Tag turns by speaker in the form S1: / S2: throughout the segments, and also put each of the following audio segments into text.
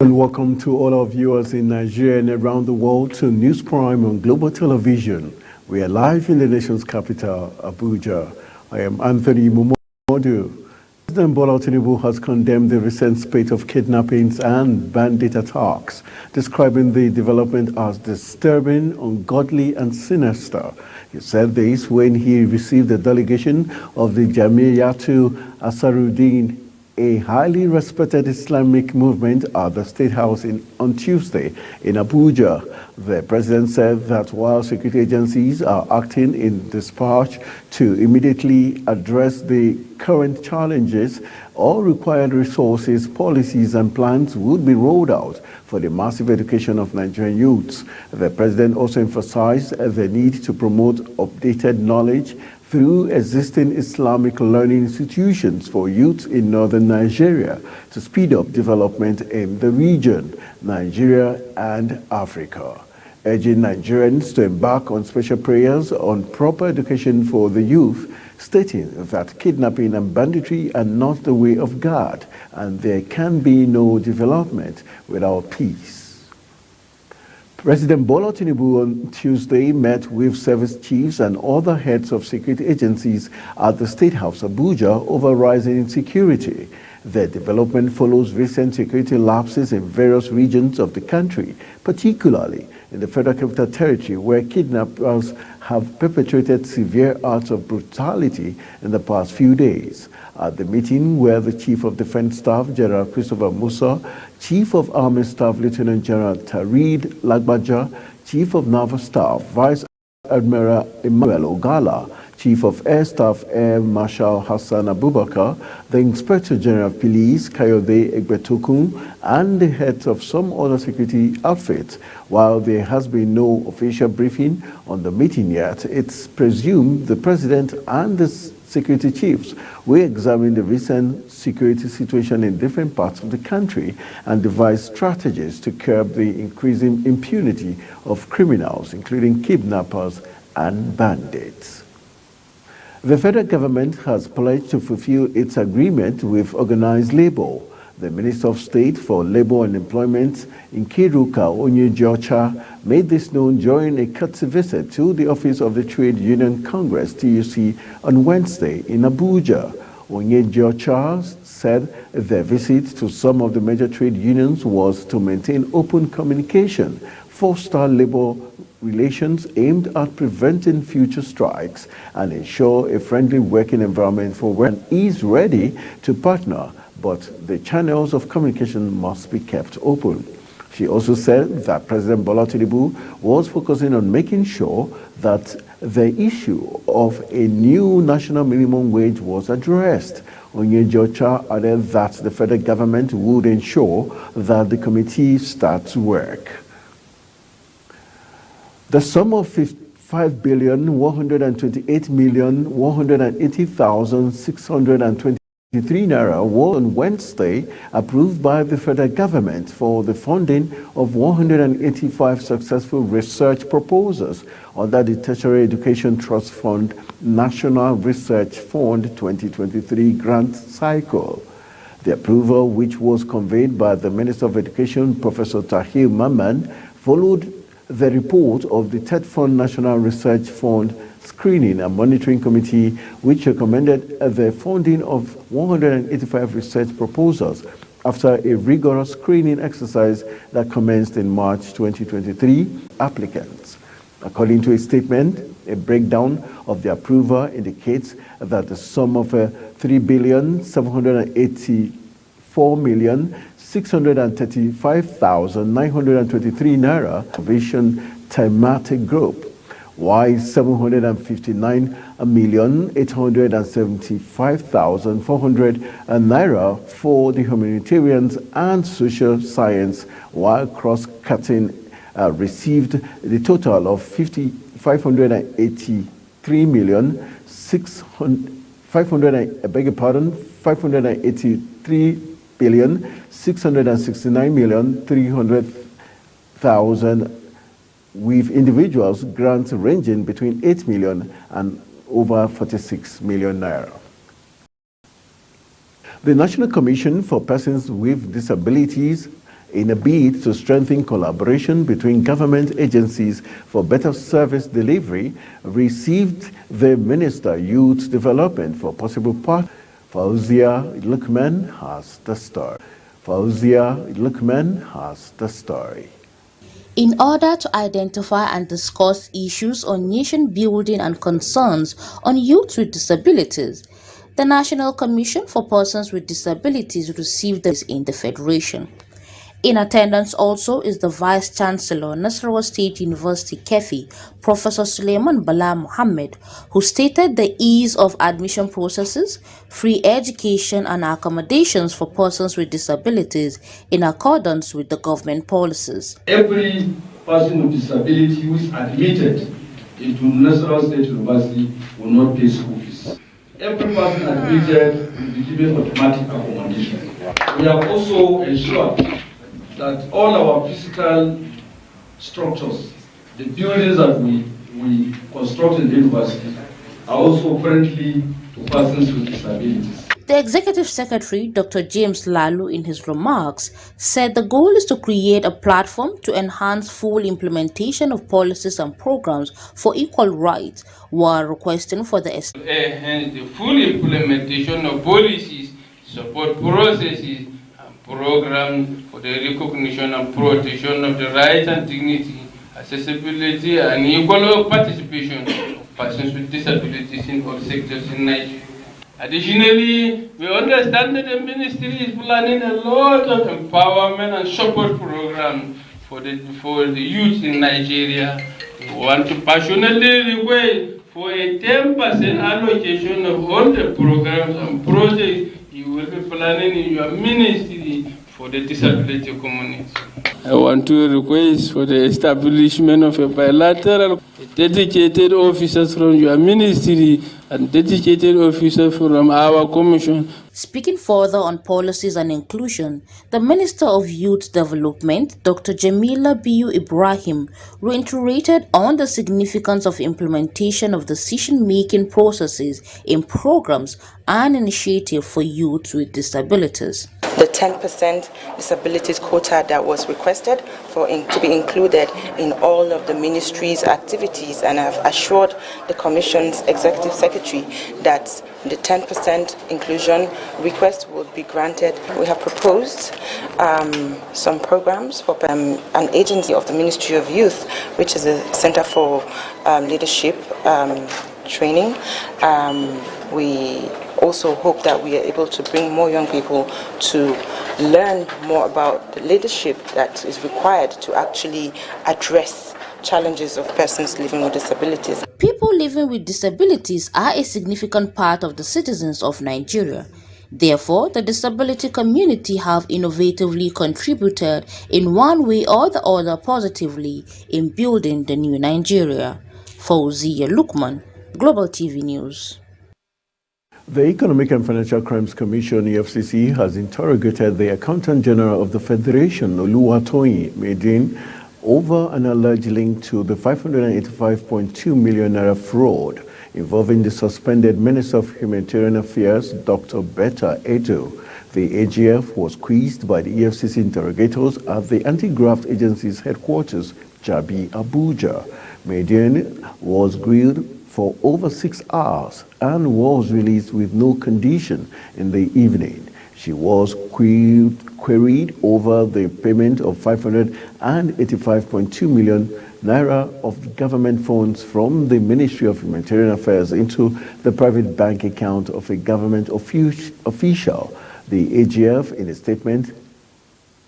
S1: And welcome to all our viewers in Nigeria and around the world to News Prime on Global Television. We are live in the nation's capital, Abuja. I am Anthony Momodu. President Bola Tinubu has condemned the recent spate of kidnappings and bandit attacks, describing the development as disturbing, ungodly, and sinister. He said this when he received a delegation of the Jamiyatu Asaruddin, a highly respected Islamic movement, at the State House on Tuesday in Abuja. The president said that while security agencies are acting in dispatch to immediately address the current challenges, all required resources, policies, and plans would be rolled out for the massive education of Nigerian youths. The president also emphasized the need to promote updated knowledge through existing Islamic learning institutions for youth in northern Nigeria to speed up development in the region, Nigeria and Africa, urging Nigerians to embark on special prayers on proper education for the youth, stating that kidnapping and banditry are not the way of God and there can be no development without peace. President Bola Tinubu on Tuesday met with service chiefs and other heads of security agencies at the State House, Abuja, over rising insecurity. The development follows recent security lapses in various regions of the country, particularly in the Federal Capital Territory, where kidnappers have perpetrated severe acts of brutality in the past few days. At the meeting where the Chief of Defense Staff, General Christopher Musa, Chief of Army Staff, Lieutenant General Tarid Lagbaja, Chief of Naval Staff, Vice Admiral Emmanuel Ogala, Chief of Air Staff, Air Marshal Hassan Abubakar, the Inspector General of Police, Kayode Egbetokun, and the heads of some other security outfits. While there has been no official briefing on the meeting yet, it's presumed the President and the security chiefs will examine the recent security situation in different parts of the country and devise strategies to curb the increasing impunity of criminals, including kidnappers and bandits. The federal government has pledged to fulfill its agreement with organized labor. The Minister of State for Labor and Employment, Nkiruka Onyejocha, made this known during a courtesy visit to the office of the Trade Union Congress, TUC, on Wednesday in Abuja. Onyejocha said the visit to some of the major trade unions was to maintain open communication, foster labor relations aimed at preventing future strikes, and ensure a friendly working environment for work, and is ready to partner, but the channels of communication must be kept open. She also said that President Bola Tinubu was focusing on making sure that the issue of a new national minimum wage was addressed. Onyejocha added that the federal government would ensure that the committee starts work. The sum of 5,128,180,623 naira was on Wednesday approved by the federal government for the funding of 185 successful research proposals under the Tertiary Education Trust Fund National Research Fund 2023 grant cycle. The approval, which was conveyed by the Minister of Education, Professor Tahir Mamman, followed the report of the TED Fund National Research Fund Screening and Monitoring Committee, which recommended the funding of 185 research proposals after a rigorous screening exercise that commenced in March 2023 applicants. According to a statement, a breakdown of the approval indicates that the sum of 3,784,635,923 naira Vision thematic group, while 759,875,400 naira for the humanitarians and social science, while cross-cutting received the total of 583,669,300,000, with individuals grants ranging between 8 million and over 46 million naira. The National Commission for Persons with Disabilities in a bid to strengthen collaboration between government agencies for better service delivery, received the Minister Youth Development for possible part. Fauzia Lukman has the story. Fauzia Lukman has the story.
S2: In order to identify and discuss issues on nation building and concerns on youth with disabilities, the National Commission for Persons with Disabilities received this in the Federation. In attendance also is the Vice-Chancellor, Nasarawa State University, KEFI, Professor Suleiman Bala Mohammed, who stated the ease of admission processes, free education and accommodations for persons with disabilities in accordance with the government policies.
S3: Every person with disability who is admitted into Nasarawa State University will not pay school fees. Every person admitted will be given automatic accommodation. We have also ensured that all our physical structures, the buildings that we construct in the university, are also friendly to persons with disabilities.
S2: The Executive Secretary, Dr. James Lalu, in his remarks, said the goal is to create a platform to enhance full implementation of policies and programs for equal rights, while requesting for hence
S4: the full implementation of policies, support processes, program for the recognition and protection of the rights and dignity, accessibility and equal participation of persons with disabilities in all sectors in Nigeria. Additionally, we understand that the ministry is planning a lot of empowerment and support programs for the youth in Nigeria. We want to passionately request for a 10% allocation of all the programs and projects you will be planning in your ministry for the disability community. I want to request for the establishment of a bilateral dedicated officers from your ministry and dedicated officers from our commission.
S2: Speaking further on policies and inclusion, the Minister of Youth Development, Dr. Jamila Biu Ibrahim, reiterated on the significance of implementation of decision-making processes in programs and initiatives for youth with disabilities.
S5: The 10% disabilities quota that was requested to be included in all of the ministry's activities, and I've assured the Commission's Executive Secretary that the 10% inclusion request will be granted. We have proposed some programs for an agency of the Ministry of Youth, which is a Center for Leadership Training. We also hope that we are able to bring more young people to learn more about the leadership that is required to actually address challenges of persons living with disabilities.
S2: People living with disabilities are a significant part of the citizens of Nigeria. Therefore, the disability community have innovatively contributed in one way or the other positively in building the new Nigeria. Fauzia Lukman, Global TV News.
S1: The Economic and Financial Crimes Commission, EFCC, has interrogated the Accountant General of the Federation, Oluwatoyin Medin, over an alleged link to the 585.2 million naira fraud involving the suspended Minister of Humanitarian Affairs, Dr. Betta Edo. The AGF was quizzed by the EFCC interrogators at the Anti-Graft Agency's headquarters, Jabi, Abuja. Medin was grilled for over 6 hours and was released with no condition in the evening. She was queried over the payment of 585.2 million naira of government funds from the Ministry of Humanitarian Affairs into the private bank account of a government official. The AGF, in a statement,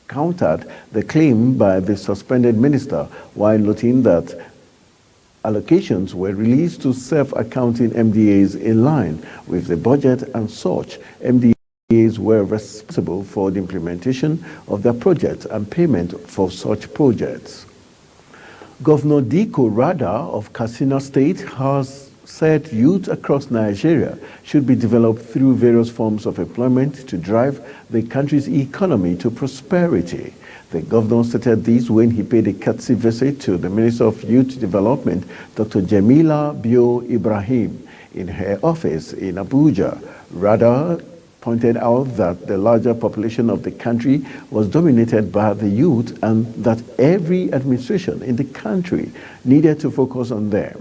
S1: countered the claim by the suspended minister while noting that allocations were released to self-accounting MDAs in line with the budget, and such MDAs were responsible for the implementation of their projects and payment for such projects. Governor Diko Rada of Katsina State has said youth across Nigeria should be developed through various forms of employment to drive the country's economy to prosperity. The governor stated this when he paid a courtesy visit to the Minister of Youth Development, Dr. Jamila Biu Ibrahim, in her office in Abuja. Rada pointed out that the larger population of the country was dominated by the youth and that every administration in the country needed to focus on them.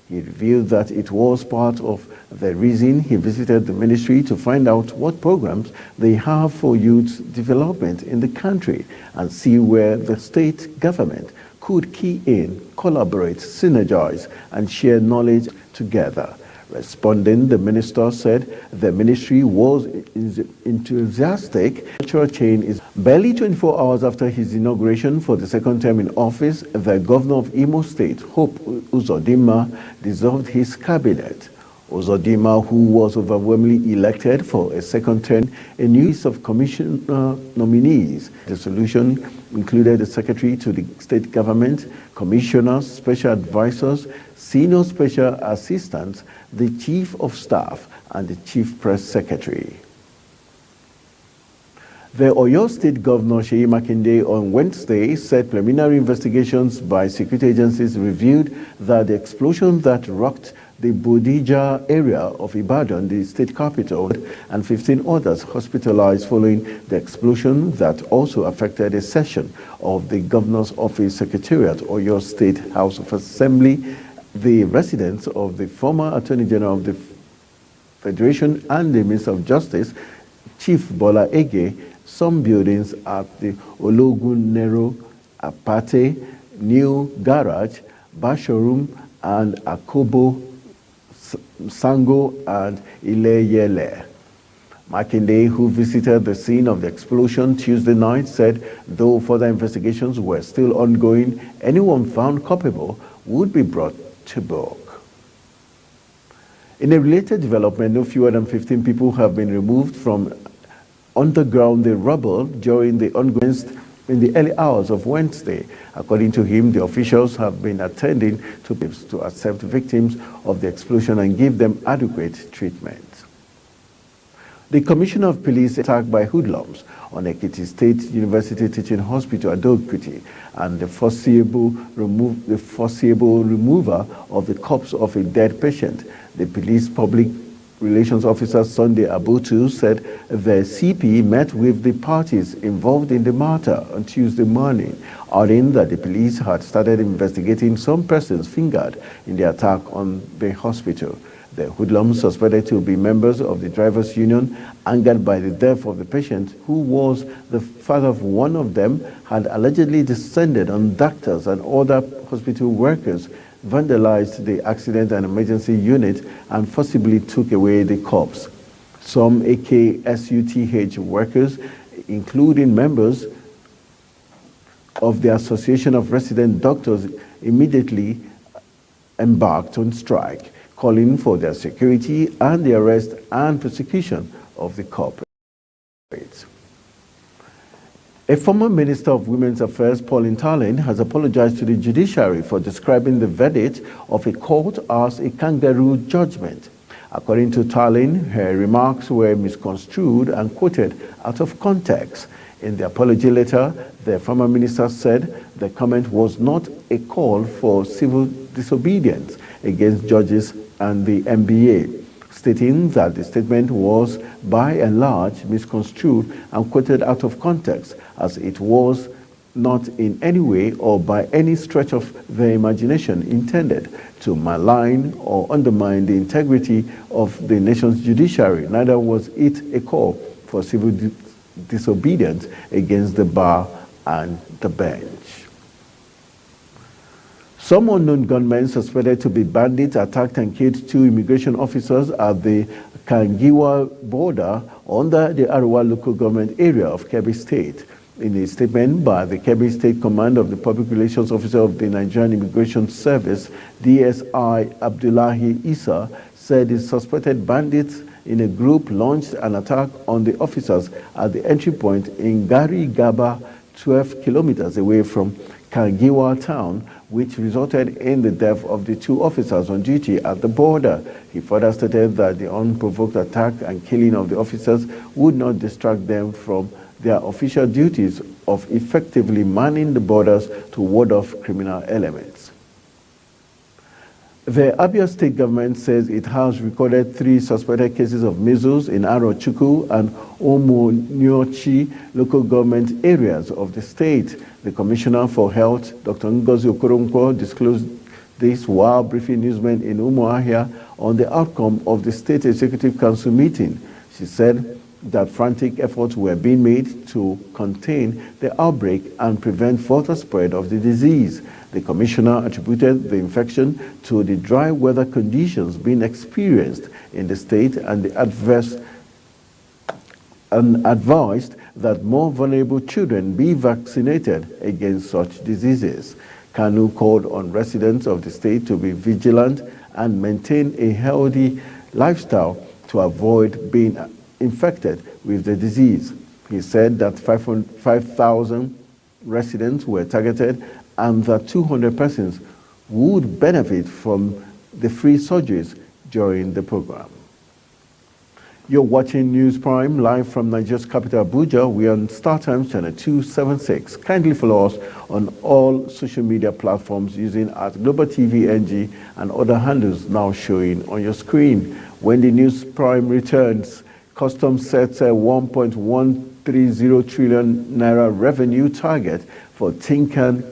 S1: He revealed that it was part of the reason he visited the ministry to find out what programs they have for youth development in the country and see where the state government could key in, collaborate, synergize, and share knowledge together. Responding, the minister said the ministry was enthusiastic. The cultural chain is barely 24 hours after his inauguration for the second term in office. The governor of Imo State, Hope Uzodinma, dissolved his cabinet. Uzodinma, who was overwhelmingly elected for a second term, a new list of commissioner nominees. The solution included the secretary to the state government, commissioners, special advisors, senior special assistants, the chief of staff, and the chief press secretary. The Oyo State Governor Seyi Makinde on Wednesday said preliminary investigations by security agencies revealed that the explosion that rocked the Bodija area of Ibadan, the state capital, and 15 others hospitalized following the explosion that also affected a session of the governor's office secretariat, Oyo State House of Assembly, the residence of the former Attorney General of the Federation and the Minister of Justice, Chief Bola Ege, some buildings at the Ologunero, Apate, New Garage, Bashorum, and Akobo, Sango, and Ileyele. Makinde, who visited the scene of the explosion Tuesday night, said though further investigations were still ongoing, anyone found culpable would be brought to book. In a related development, no fewer than 15 people have been removed from underground rubble during the ongoing in the early hours of Wednesday. According to him, the officials have been attending to accept victims of the explosion and give them adequate treatment. The Commissioner of Police attacked by hoodlums on Ekiti State University Teaching Hospital, Ado-Ekiti, and the foreseeable removal of the corpse of a dead patient. The police public relations officer Sunday Abutu said the CP met with the parties involved in the matter on Tuesday morning, adding that the police had started investigating some persons fingered in the attack on the hospital. The hoodlums, suspected to be members of the drivers' union, angered by the death of the patient, who was the father of one of them, had allegedly descended on doctors and other hospital workers, vandalized the accident and emergency unit, and forcibly took away the corpse. Some AKSUTH workers, including members of the Association of Resident Doctors, immediately embarked on strike, calling for their security and the arrest and prosecution of the culprits. A former Minister of Women's Affairs, Pauline Tallen, has apologized to the judiciary for describing the verdict of a court as a kangaroo judgment. According to Tallen, her remarks were misconstrued and quoted out of context. In the apology letter, the former minister said the comment was not a call for civil disobedience against judges and the NBA, stating that the statement was by and large misconstrued and quoted out of context, as it was not in any way or by any stretch of the imagination intended to malign or undermine the integrity of the nation's judiciary. Neither was it a call for civil disobedience against the bar and the bench. Some unknown gunmen suspected to be bandits attacked and killed 2 immigration officers at the Kangiwa border under the Arawa local government area of Kebbi State. In a statement by the Kebbi State Command of the Public Relations Officer of the Nigerian Immigration Service, DSI Abdullahi Isa, said the suspected bandits in a group launched an attack on the officers at the entry point in Gari Gaba, 12 kilometers away from Kangiwa town, which resulted in the death of the 2 officers on duty at the border. He further stated that the unprovoked attack and killing of the officers would not distract them from their official duties of effectively manning the borders to ward off criminal elements. The Abia State government says it has recorded 3 suspected cases of measles in Arochukwu and Omoniochi local government areas of the state. The Commissioner for Health, Dr. Ngozi Okoronkwo, disclosed this while briefing newsmen in Umuahia on the outcome of the State Executive Council meeting. She said that frantic efforts were being made to contain the outbreak and prevent further spread of the disease. The commissioner attributed the infection to the dry weather conditions being experienced in the state and advised that more vulnerable children be vaccinated against such diseases. Kanu called on residents of the state to be vigilant and maintain a healthy lifestyle to avoid being infected with the disease. He said that 5,000 residents were targeted and that 200 persons would benefit from the free surgeries during the program. You're watching News Prime live from Nigeria's capital, Abuja. We are on StarTimes channel 276. Kindly follow us on all social media platforms using @GlobalTVNG and other handles now showing on your screen. When the News Prime returns, Customs sets a 1.130 trillion naira revenue target for Tinkan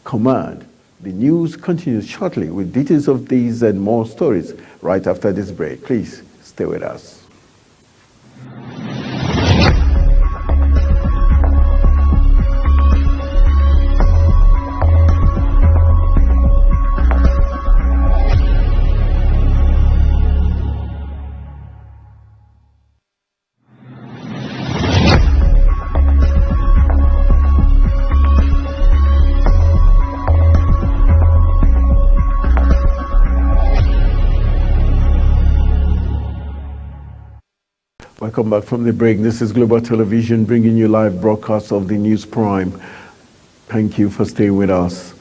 S1: Command. The news continues shortly with details of these and more stories right after this break. Please stay with us. Welcome back from the break. This is Global Television bringing you live broadcasts of the News Prime. Thank you for staying with us.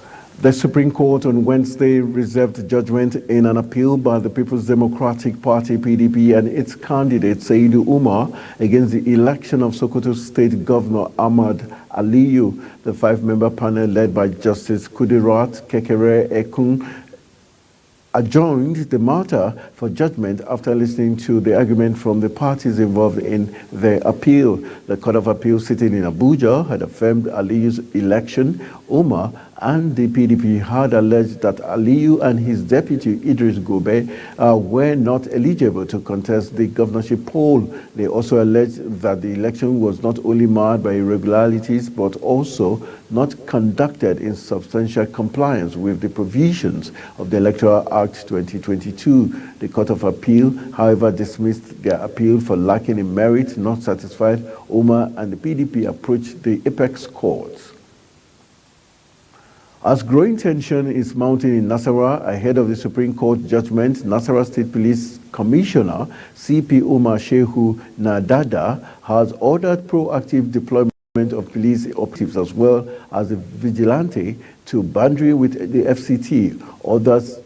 S1: The Supreme Court on Wednesday reserved judgment in an appeal by the People's Democratic Party (PDP) and its candidate Saidu Umar against the election of Sokoto State Governor Ahmad Aliyu. The 5-member panel led by Justice Kudirat Kekere Ekun adjourned the matter for judgment after listening to the argument from the parties involved in the appeal. The Court of Appeal sitting in Abuja had affirmed Aliyu's election. Umar and the PDP had alleged that Aliyu and his deputy Idris Gobe were not eligible to contest the governorship poll. They also alleged that the election was not only marred by irregularities but also not conducted in substantial compliance with the provisions of the Electoral Act 2022. The Court of Appeal, however, dismissed their appeal for lacking in merit. Not satisfied, Umar and the PDP approached the apex courts. As growing tension is mounting in Nasarawa ahead of the Supreme Court judgment, Nasarawa State Police Commissioner CP Umar Shehu Nadada has ordered proactive deployment of police operatives as well as a vigilante to boundary with the FCT. Others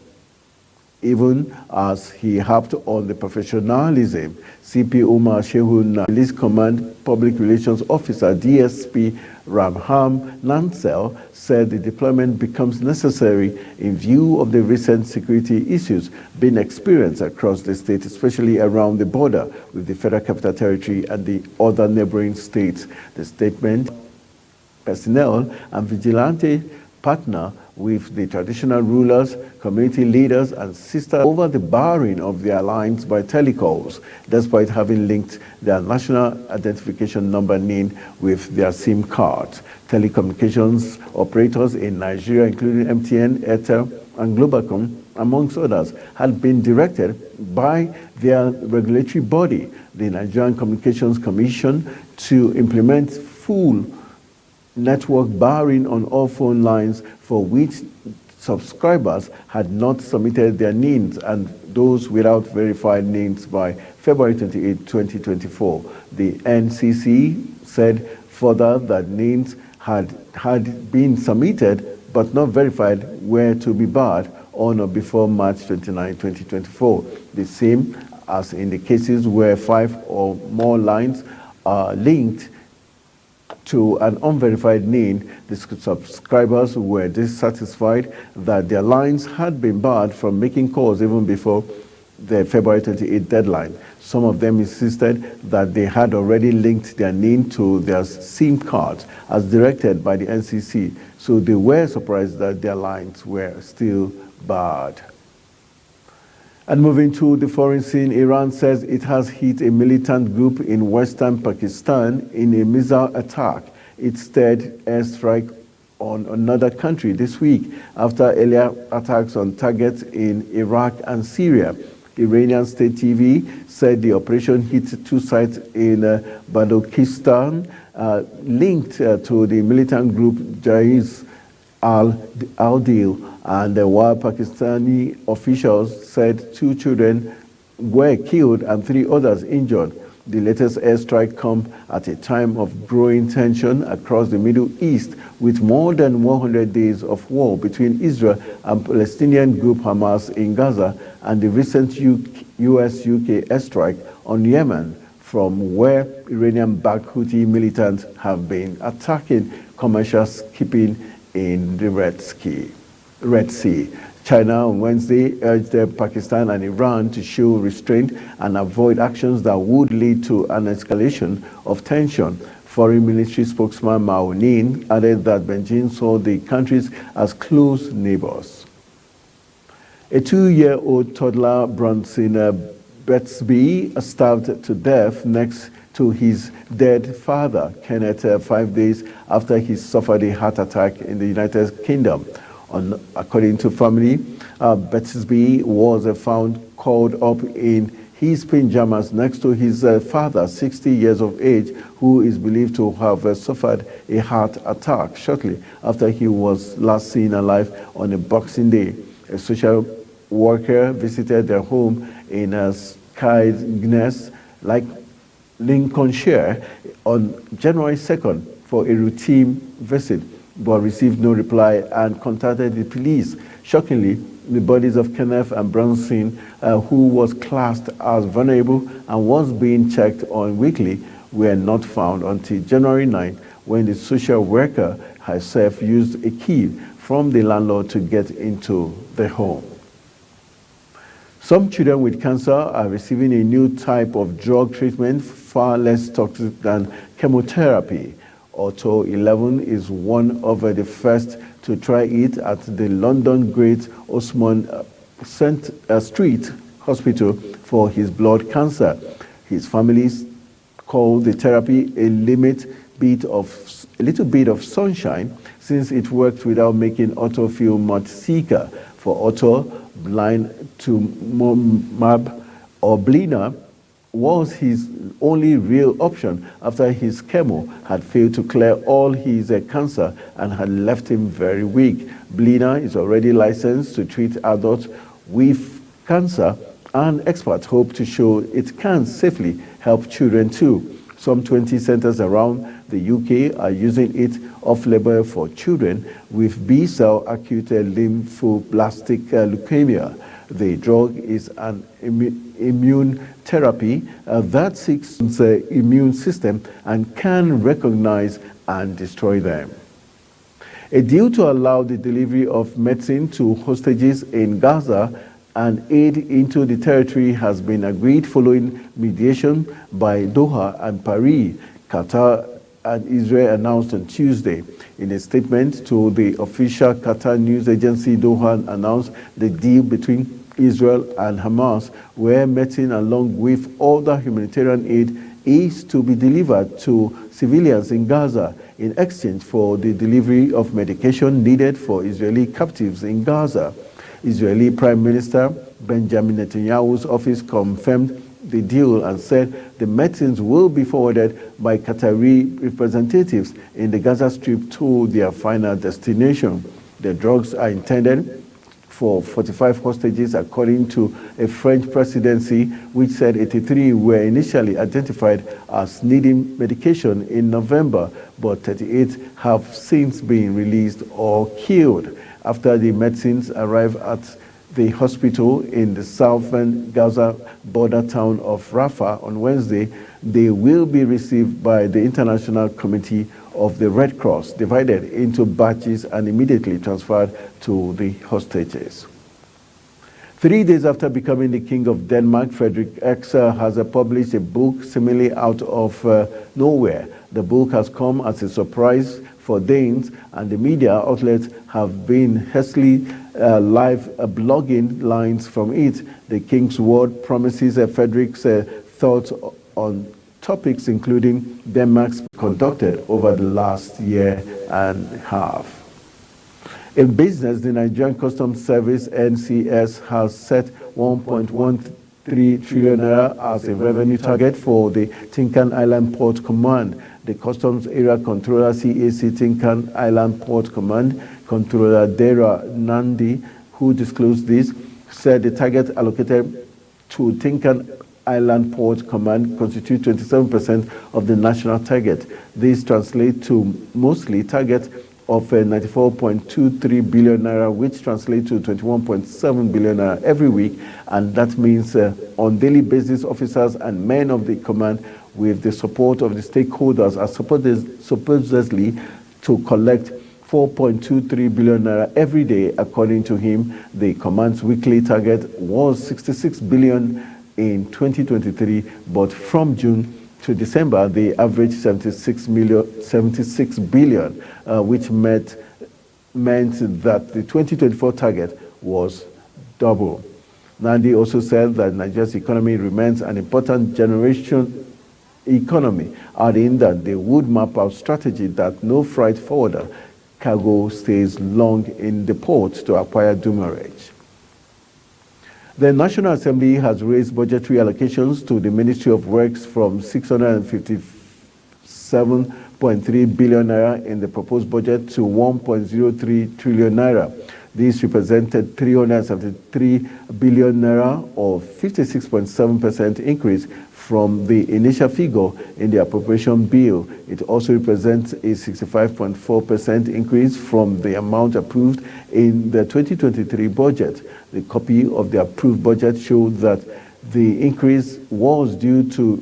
S1: even as he harped on the professionalism. CP Umar Shehu Police Command Public Relations Officer DSP Ramham Nansel said the deployment becomes necessary in view of the recent security issues being experienced across the state, especially around the border with the Federal Capital Territory and the other neighboring states. The statement, personnel and vigilante partner with the traditional rulers, community leaders, and sisters over the barring of their lines by telecalls, despite having linked their national identification number NIN with their SIM cards. Telecommunications operators in Nigeria, including MTN, Airtel, and Globalcom, amongst others, had been directed by their regulatory body, the Nigerian Communications Commission, to implement full network barring on all phone lines for which subscribers had not submitted their NINs and those without verified NINs by February 28, 2024. The NCC said further that NINs had been submitted but not verified were to be barred on or before March 29, 2024. The same as in the cases where 5 or more lines are linked to an unverified name. The subscribers were dissatisfied that their lines had been barred from making calls even before the February 28 deadline. Some of them insisted that they had already linked their name to their SIM cards as directed by the NCC, so they were surprised that their lines were still barred. And moving to the foreign scene, Iran says it has hit a militant group in western Pakistan in a missile attack. Its third airstrike on another country this week after earlier attacks on targets in Iraq and Syria. Iranian state TV said the operation hit two sites in Balochistan linked to the militant group Jaish al-Adil, and while Pakistani officials said 2 children were killed and 3 others injured. The latest airstrike comes at a time of growing tension across the Middle East, with more than 100 days of war between Israel and Palestinian group Hamas in Gaza, and the recent US-UK airstrike on Yemen, from where Iranian-backed Houthi militants have been attacking commercial shipping in the Red Sea. China on Wednesday urged Pakistan and Iran to show restraint and avoid actions that would lead to an escalation of tension. Foreign Ministry spokesman Mao Ning added that Beijing saw the countries as close neighbors. A 2-year-old toddler, Bronson Betsby, starved to death next to his dead father, Kenneth, 5 days after he suffered a heart attack in the United Kingdom. According to family, Betsby was found curled up in his pajamas next to his father, 60 years of age, who is believed to have suffered a heart attack shortly after he was last seen alive on a Boxing Day. A social worker visited their home in Skegness, Lincolnshire, on January 2nd for a routine visit, but received no reply and contacted the police. Shockingly, the bodies of Kenneth and Bronson, who was classed as vulnerable and was being checked on weekly, were not found until January 9, when the social worker herself used a key from the landlord to get into the home. Some children with cancer are receiving a new type of drug treatment far less toxic than chemotherapy. Auto 11 is one of the first to try it at the London Great Osmond Street Hospital for his blood cancer. His family called the therapy a little bit of sunshine, since it worked without making Otto feel much sicker. For Otto, blinatumomab or Blina was his only real option after his chemo had failed to clear all his cancer and had left him very weak. Blina is already licensed to treat adults with cancer, and experts hope to show it can safely help children too. Some 20 centers around the UK are using it off-label for children with B-cell acute lymphoblastic leukemia. The drug is an immune therapy that seeks the immune system and can recognize and destroy them. A deal to allow the delivery of medicine to hostages in Gaza and aid into the territory has been agreed following mediation by Doha and Paris. Qatar and Israel announced on Tuesday. In a statement to the official Qatar news agency, Doha announced the deal between Israel and Hamas, where medicine along with other humanitarian aid is to be delivered to civilians in Gaza in exchange for the delivery of medication needed for Israeli captives in Gaza. Israeli Prime Minister Benjamin Netanyahu's office confirmed the deal and said the medicines will be forwarded by Qatari representatives in the Gaza Strip to their final destination. The drugs are intended for 45 hostages, according to a French presidency, which said 83 were initially identified as needing medication in November, but 38 have since been released or killed. After the medicines arrive at the hospital in the southern Gaza border town of Rafah on Wednesday, they will be received by the International Committee of the Red Cross, divided into batches and immediately transferred to the hostages. 3 days after becoming the King of Denmark, Frederik Exer has published a book seemingly out of nowhere. The book has come as a surprise for Danes, and the media outlets have been hastily live blogging lines from it. The King's Word promises Frederik's thoughts on topics including Denmark's conducted over the last year and a half. In business, the Nigerian Customs Service (NCS) has set 1.13 trillion naira as a revenue target for the Tinkan Island Port Command. The Customs Area Controller (CAC) Tinkan Island Port Command, Controller Dera Nandi, who disclosed this, said the target allocated to Tinkan Island Port Command constitutes 27% of the national target. This translates to mostly target of 94.23 billion naira, which translates to 21.7 billion naira every week, and that means on daily basis, officers and men of the command, with the support of the stakeholders, are supposedly to collect 4.23 billion naira every day. According to him, the command's weekly target was 66 billion in 2023, but from June to December, they averaged 76 billion, which meant that the 2024 target was double. Nandi also said that Nigeria's economy remains an important generation economy, adding that they would map out strategy that no freight forwarder cargo stays long in the port to acquire demurrage. The National Assembly has raised budgetary allocations to the Ministry of Works from 657.3 billion naira in the proposed budget to 1.03 trillion naira. This represented 373 billion naira, or 56.7% increase from the initial figure in the appropriation bill. It also represents a 65.4% increase from the amount approved in the 2023 budget. The copy of the approved budget showed that the increase was due to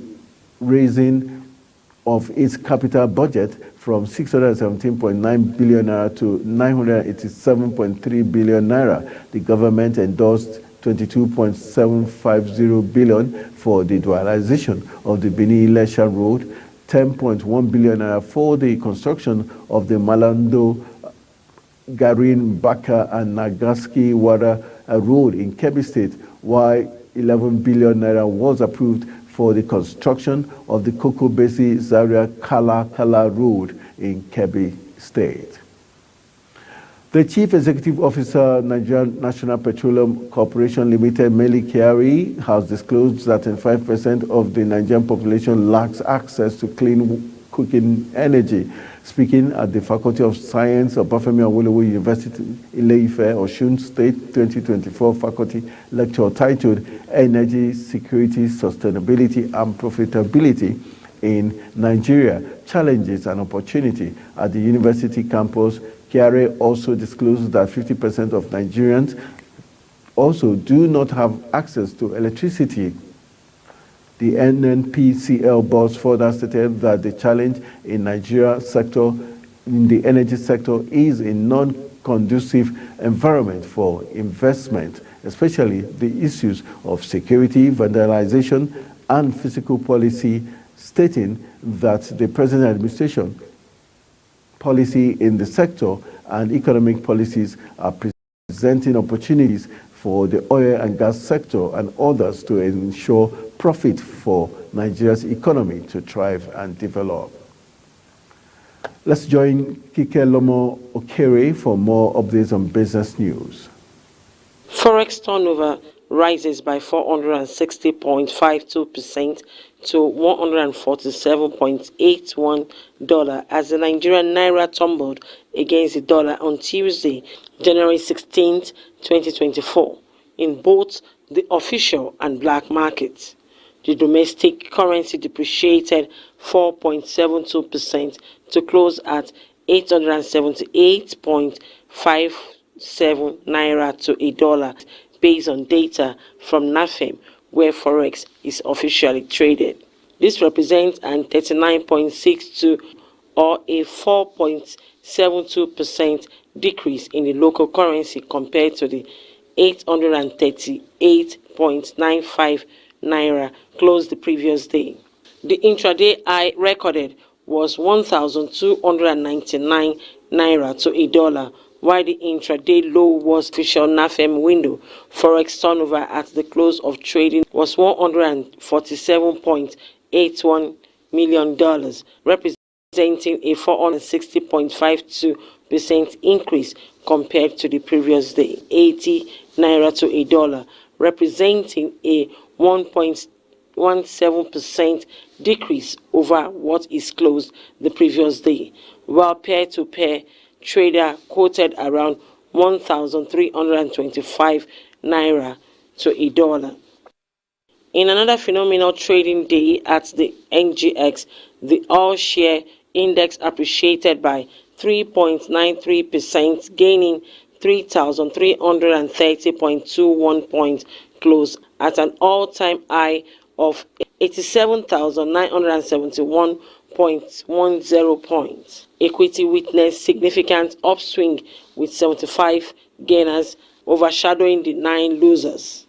S1: raising of its capital budget from 617.9 billion naira to 987.3 billion naira. The government endorsed 22.750 billion for the dualization of the Benin-Ilesha Road, 10.1 billion naira for the construction of the Malando, Garin, Baka, and Nagaski Wada Road in Kebbi State, while 11 billion naira was approved for the construction of the Koko Besi Zaria Kala Road in Kebbi State. The Chief Executive Officer, Nigerian National Petroleum Corporation Limited, Mele Kyari, has disclosed that 5% of the Nigerian population lacks access to clean cooking energy. Speaking at the Faculty of Science of Bafemi Awolowo University, Ile-Ife, Osun State 2024 faculty lecture titled Energy Security, Sustainability and Profitability in Nigeria, Challenges and Opportunity at the university campus, Kyari also disclosed that 50% of Nigerians also do not have access to electricity. The NNPCL boss further stated that the challenge in Nigeria sector, in the energy sector, is a non-conducive environment for investment, especially the issues of security, vandalization, and fiscal policy, stating that the present administration policy in the sector and economic policies are presenting opportunities for the oil and gas sector and others to ensure profit for Nigeria's economy to thrive and develop. Let's join Kike Lomo Okere for more updates on business news.
S6: Forex turnover rises by 460.52% to $147.81 as the Nigerian Naira tumbled against the dollar on Tuesday, January 16, 2024, in both the official and black markets. The domestic currency depreciated 4.72% to close at 878.57 naira to a dollar. based on data from NAFEM, where Forex is officially traded. This represents an 39.62 or a 4.72% decrease in the local currency compared to the 838.95 naira closed the previous day. The intraday high recorded was 1,299 naira to a dollar, while the intraday low was official NAFEM window. Forex turnover at the close of trading was $147.81 million, representing a 460.52% increase compared to the previous day. 80 naira to a dollar, representing a 1.17% decrease over what is closed the previous day, while peer-to-peer trader quoted around 1,325 naira to a dollar. In another phenomenal trading day at the NGX, the all-share index appreciated by 3.93%, gaining 3,330.21 points, close at an all-time high of 87,971.10 points. Equity witnessed significant upswing with 75 gainers overshadowing the 9 losers.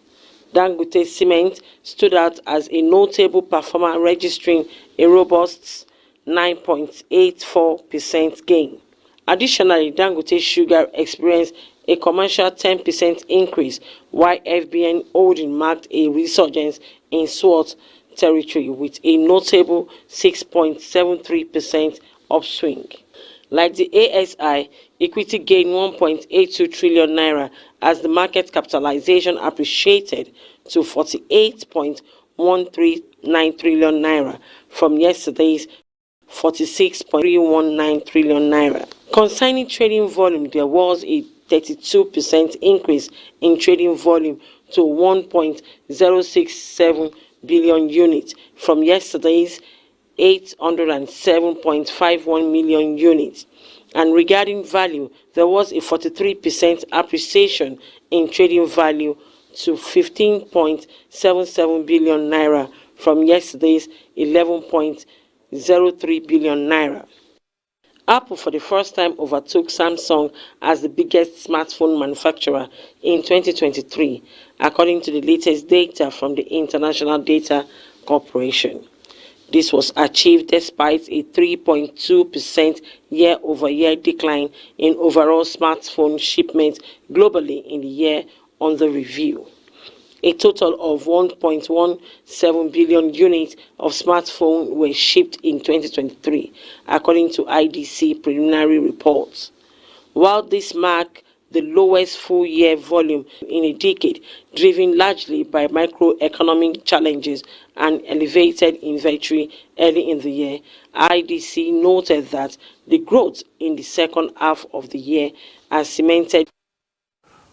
S6: Dangote Cement stood out as a notable performer, registering a robust 9.84% gain. Additionally, Dangote Sugar experienced a commercial 10% increase, while FBN Holding marked a resurgence in SWOT territory with a notable 6.73% upswing. Like the ASI, equity gained 1.82 trillion naira as the market capitalization appreciated to 48.139 trillion naira from yesterday's 46.319 trillion naira. Concerning trading volume, there was a 32% increase in trading volume to 1.067 billion units from yesterday's 807.51 million units. And regarding value, there was a 43% appreciation in trading value to 15.77 billion naira from yesterday's 11.03 billion naira. Apple for the first time overtook Samsung as the biggest smartphone manufacturer in 2023, according to the latest data from the International Data Corporation. This was achieved despite a 3.2% year-over-year decline in overall smartphone shipments globally in the year under review. A total of 1.17 billion units of smartphones were shipped in 2023, according to IDC preliminary reports. While this marked the lowest full-year volume in a decade, driven largely by macroeconomic challenges and elevated inventory early in the year, IDC noted that the growth in the second half of the year has cemented.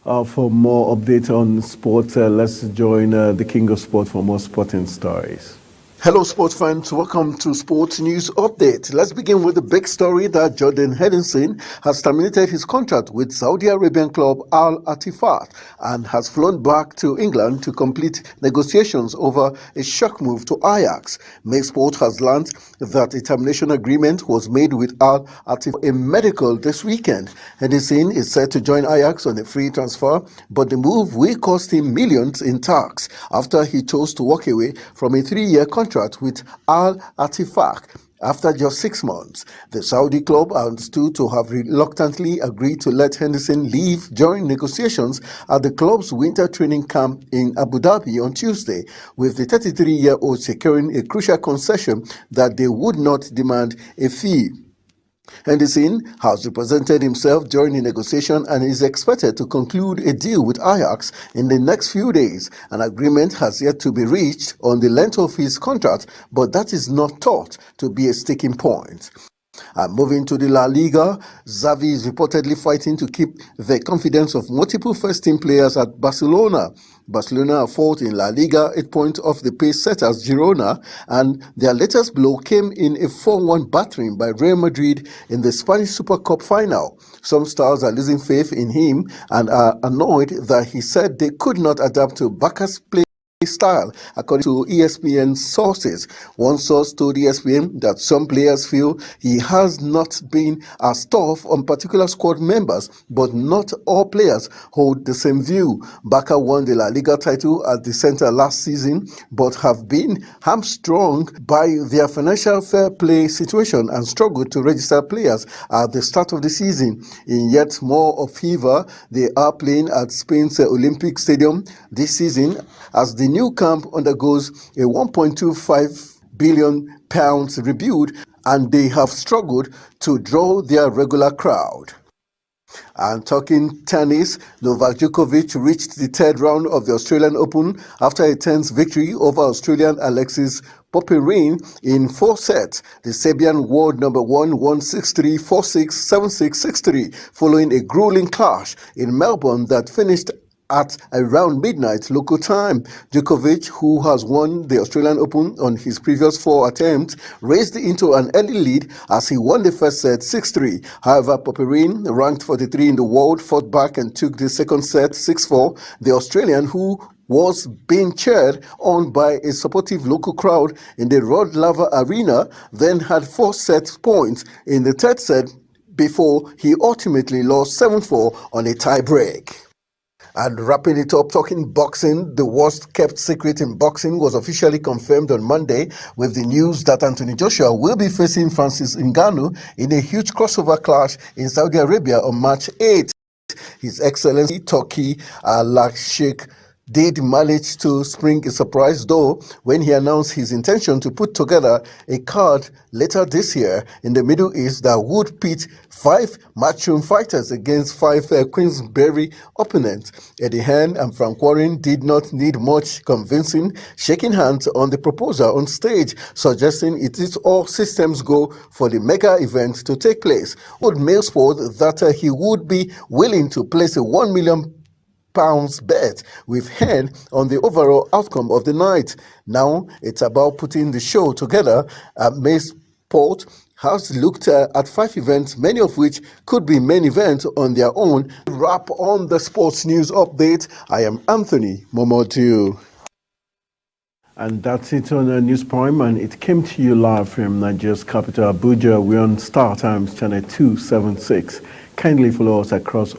S1: For more updates on sports, let's join the King of Sport for more sporting stories. Hello sports fans, welcome to Sports News Update. Let's begin with the big story that Jordan Henderson has terminated his contract with Saudi Arabian club Al Attifaq and has flown back to England to complete negotiations over a shock move to Ajax. May Sport has learned that a termination agreement was made with Al Attifaq in medical this weekend. Henderson is set to join Ajax on a free transfer, but the move will cost him millions in tax after he chose to walk away from a 3-year contract with Al Attifaq after just 6 months. The Saudi club are understood to have reluctantly agreed to let Henderson leave during negotiations at the club's winter training camp in Abu Dhabi on Tuesday, with the 33-year-old securing a crucial concession that they would not demand a fee. Henderson has represented himself during the negotiation and is expected to conclude a deal with Ajax in the next few days. An agreement has yet to be reached on the length of his contract, but that is not thought to be a sticking point. Moving to the La Liga, Xavi is reportedly fighting to keep the confidence of multiple first-team players at Barcelona. Barcelona are fourth in La Liga, 8 points off the pace setters Girona, and their latest blow came in a 4-1 battering by Real Madrid in the Spanish Super Cup final. Some stars are losing faith in him and are annoyed that he said they could not adapt to Barca's play style, according to ESPN sources. One source told ESPN that some players feel he has not been as tough on particular squad members, but not all players hold the same view. Barca won the La Liga title at the center last season, but have been hamstrung by their financial fair play situation and struggled to register players at the start of the season. In yet more of fever, they are playing at Spain's Olympic Stadium this season as the new camp undergoes a £1.25 billion rebuild, and they have struggled to draw their regular crowd. And talking tennis, Novak Djokovic reached the third round of the Australian Open after a tense victory over Australian Alexis Popyrin in 4 sets. The Serbian world number one won 6-3, 4-6, 7-6, 6-3 following a grueling clash in Melbourne that finished at around midnight local time. Djokovic, who has won the Australian Open on his previous 4 attempts, raced into an early lead as he won the first set 6-3. However, Popyrin, ranked 43 in the world, fought back and took the second set 6-4. The Australian, who was being cheered on by a supportive local crowd in the Rod Laver Arena, then had 4 set points in the third set before he ultimately lost 7-4 on a tie break. And wrapping it up, talking boxing, the worst kept secret in boxing was officially confirmed on Monday with the news that Anthony Joshua will be facing Francis Ngannou in a huge crossover clash in Saudi Arabia on March 8. His Excellency Turki Al-Sheikh did manage to spring a surprise, though, when he announced his intention to put together a card later this year in the Middle East that would pit 5 matchroom fighters against 5 Queensberry opponents. Eddie Hearn and Frank Warren did not need much convincing, shaking hands on the proposal on stage, suggesting it is all systems go for the mega event to take place. Would Mailsport that he would be willing to place a £1 million bet with Hearn on the overall outcome of the night. Now it's about putting the show together. Mailsport has looked at 5 events, many of which could be main events on their own. Wrap on the sports news update. I am Anthony Momodu.
S7: And that's it on News Prime, and it came to you live from Nigeria's capital, Abuja. We're on Star Times Channel 276. Kindly follow us across